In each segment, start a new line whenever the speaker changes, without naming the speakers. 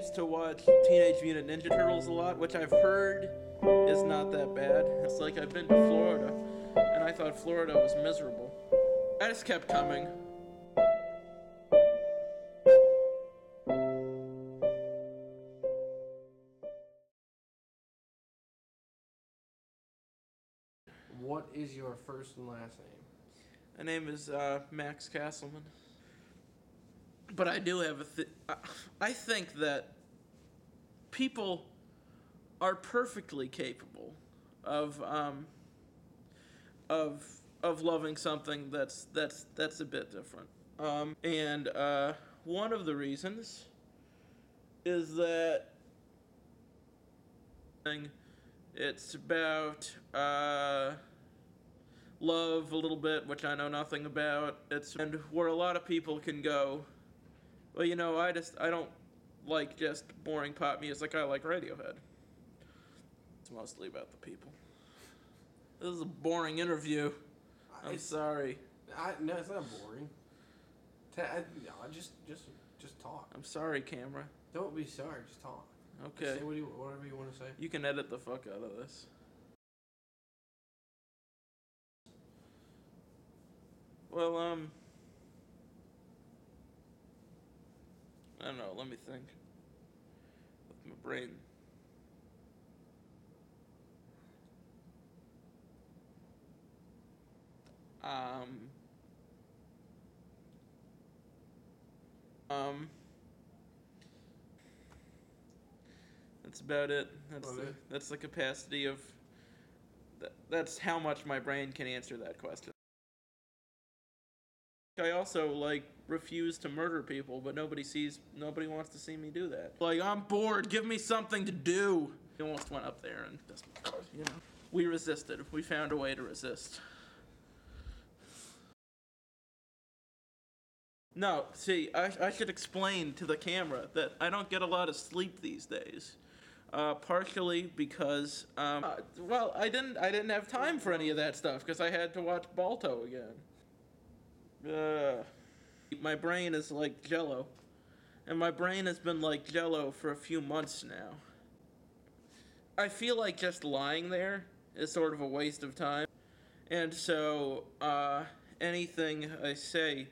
used to watch Teenage Mutant Ninja Turtles a lot, which I've heard is not that bad. It's like I've been to Florida, and I thought Florida was miserable. I just kept coming.
What is your first and last name?
My name is Max Castleman. But I do have I think that people are perfectly capable of loving something that's a bit different. And one of the reasons is that it's about love a little bit, which I know nothing about. And where a lot of people can go, well, you know, I don't like just boring pop music. I like Radiohead. It's mostly about the people. This is a boring interview. I'm sorry.
No, it's not boring. No, just talk.
I'm sorry, camera.
Don't be sorry. Just talk.
Okay.
Just say whatever you want to say.
You can edit the fuck out of this. Well, I don't know. Let me think. With my brain. That's about it. That's the capacity of. That's how much my brain can answer that question. I also refuse to murder people, but nobody wants to see me do that. I'm bored. Give me something to do. He almost went up there and just, we resisted. We found a way to resist. No, see, I should explain to the camera that I don't get a lot of sleep these days. Partially because, I didn't have time for any of that stuff because I had to watch Balto again. My brain is like Jello, and my brain has been like Jello for a few months now. I feel like just lying there is sort of a waste of time, and so anything I say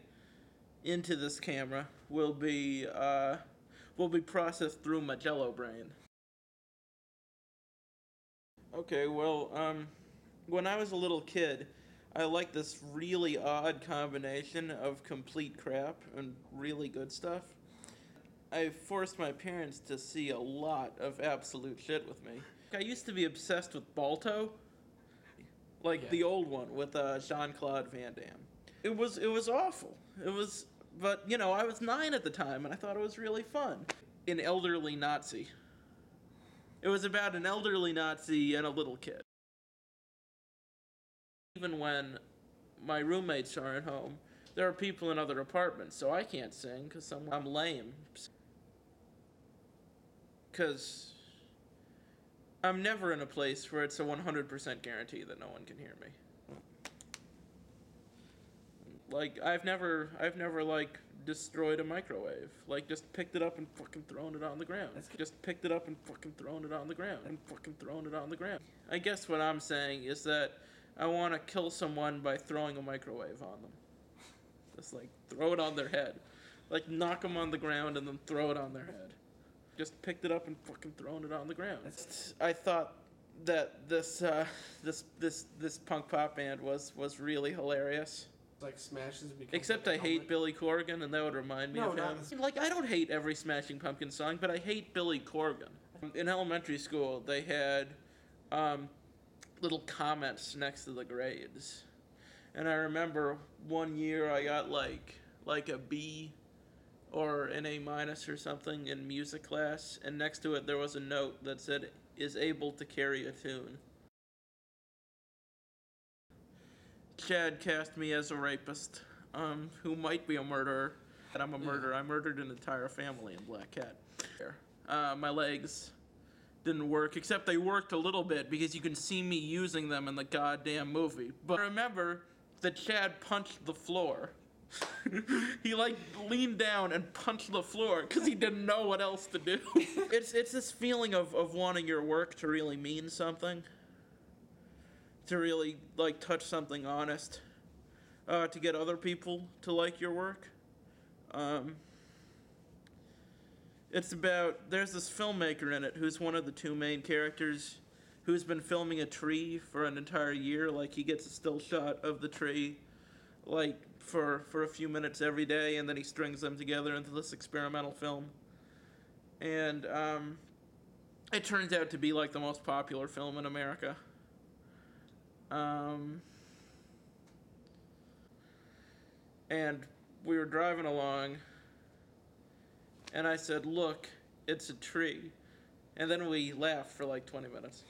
into this camera will be processed through my Jello brain. Okay, well, when I was a little kid, I liked this really odd combination of complete crap and really good stuff. I forced my parents to see a lot of absolute shit with me. I used to be obsessed with Balto, the old one with Jean Claude Van Damme. It was awful. But I was 9 at the time and I thought it was really fun. An elderly Nazi. It was about an elderly Nazi and a little kid. Even when my roommates aren't home, there are people in other apartments, so I can't sing because I'm lame. Because I'm never in a place where it's a 100% guarantee that no one can hear me. I've never destroyed a microwave. Just picked it up and fucking thrown it on the ground. Just picked it up and fucking thrown it on the ground. I guess what I'm saying is that I want to kill someone by throwing a microwave on them. Just throw it on their head. Knock them on the ground and then throw it on their head. Just picked it up and fucking thrown it on the ground. I thought that this punk pop band was really hilarious.
Smashes.
Except I hate Billy Corgan, and that would remind me of him. I don't hate every Smashing Pumpkins song, but I hate Billy Corgan. In elementary school, they had little comments next to the grades. And I remember one year I got like a B or an A- or something in music class, and next to it there was a note that said, "is able to carry a tune." Chad cast me as a rapist, who might be a murderer. And I'm a murderer. I murdered an entire family in Black Cat. My legs didn't work, except they worked a little bit because you can see me using them in the goddamn movie. But I remember that Chad punched the floor He like leaned down and punched the floor because he didn't know what else to do. It's this feeling of wanting your work to really mean something, to really like touch something honest, to get other people to like your work. It's about, there's this filmmaker in it who's one of the two main characters who's been filming a tree for an entire year. Like, he gets a still shot of the tree, like, for a few minutes every day, and then he strings them together into this experimental film. And it turns out to be, like, the most popular film in America. And we were driving along, and I said, "Look, it's a tree." And then we laughed for like 20 minutes.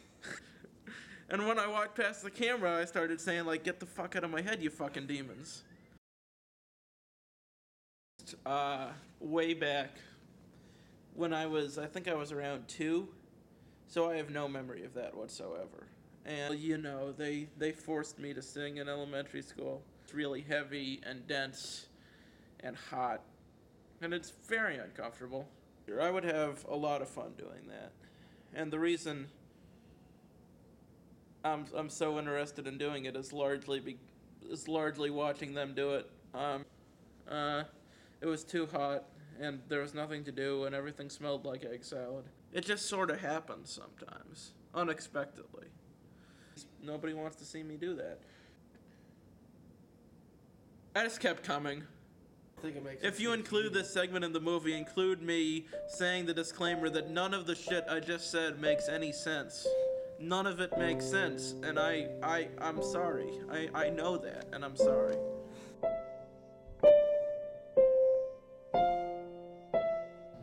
And when I walked past the camera, I started saying, like, "Get the fuck out of my head, you fucking demons." Way back when I think I was around 2, so I have no memory of that whatsoever. And, you know, they forced me to sing in elementary school. It's really heavy and dense and hot, and it's very uncomfortable. I would have a lot of fun doing that. And the reason I'm so interested in doing it is largely watching them do it. It was too hot, and there was nothing to do, and everything smelled like egg salad. It just sort of happens sometimes, unexpectedly. Nobody wants to see me do that. I just kept coming.
I think it makes
If you include this segment in the movie, include me saying the disclaimer that none of the shit I just said makes any sense. None of it makes sense, and I'm sorry. I know that, and I'm sorry.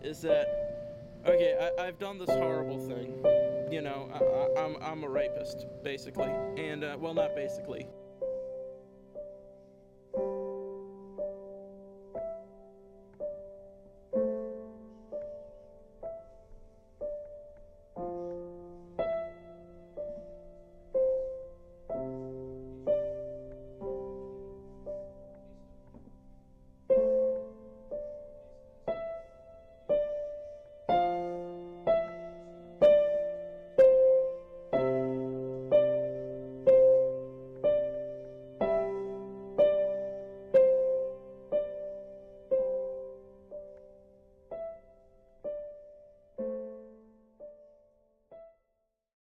Is that, okay, I've done this horrible thing. You know, I'm a rapist, basically. And, well, not basically.